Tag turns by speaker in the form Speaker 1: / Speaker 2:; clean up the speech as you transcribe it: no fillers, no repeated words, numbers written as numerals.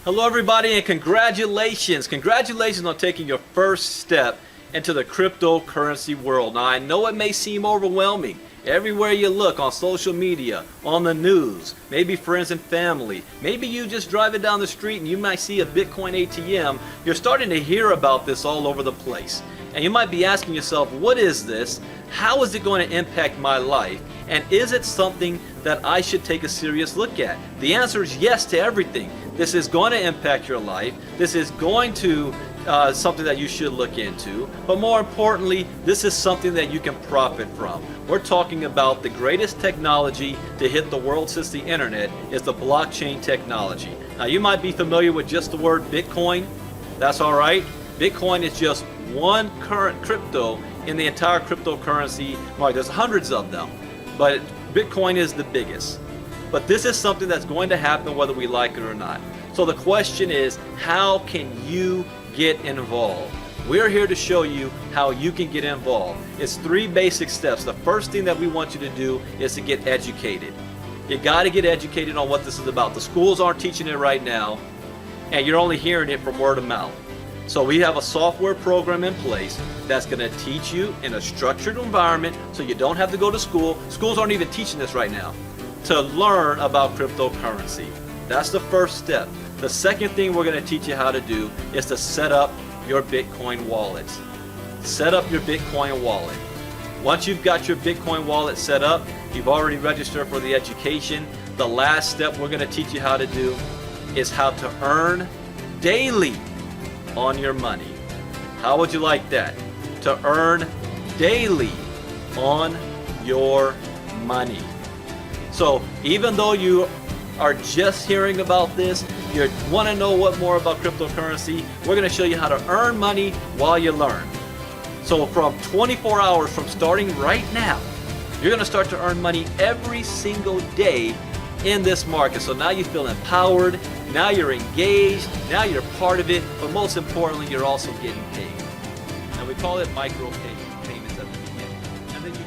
Speaker 1: Hello everybody, and congratulations! Congratulations on taking your first step into the cryptocurrency world. Now I know it may seem overwhelming. Everywhere you look, on social media, on the news, maybe friends and family, maybe you just driving down the street and you might see a Bitcoin ATM. You're starting to hear about this all over the place. And you might be asking yourself, what is this? How is it going to impact my life? And is it something that I should take a serious look at? The answer is yes to everything. This is going to impact your life. This is going to something that you should look into. But more importantly, this is something that you can profit from. We're talking about the greatest technology to hit the world since the internet is the blockchain technology. Now you might be familiar with just the word Bitcoin. That's all right. Bitcoin is just one current crypto in the entire cryptocurrency market. There's hundreds of them, but Bitcoin is the biggest. But this is something that's going to happen whether we like it or not. So the question is, how can you get involved? We're here to show you how you can get involved. It's 3 basic steps. The first thing that we want you to do is to get educated. You got to get educated on what this is about. The schools aren't teaching it right now, and you're only hearing it from word of mouth. So we have a software program in place that's going to teach you in a structured environment so you don't have to go to school. Schools aren't even teaching this right now, to learn about cryptocurrency. That's the first step. The second thing we're going to teach you how to do is to set up your Bitcoin wallets. Set up your Bitcoin wallet. Once you've got your Bitcoin wallet set up, you've already registered for the education. The last step we're going to teach you how to do is how to earn daily on your money. How would you like that? To earn daily on your money. So even though you are just hearing about this, you want to know what more about cryptocurrency, we're going to show you how to earn money while you learn. So from 24 hours from starting right now, you're going to start to earn money every single day in this market. So now you feel empowered, now you're engaged, now you're part of it, but most importantly, you're also getting paid. And we call it micro payments at the beginning. And then you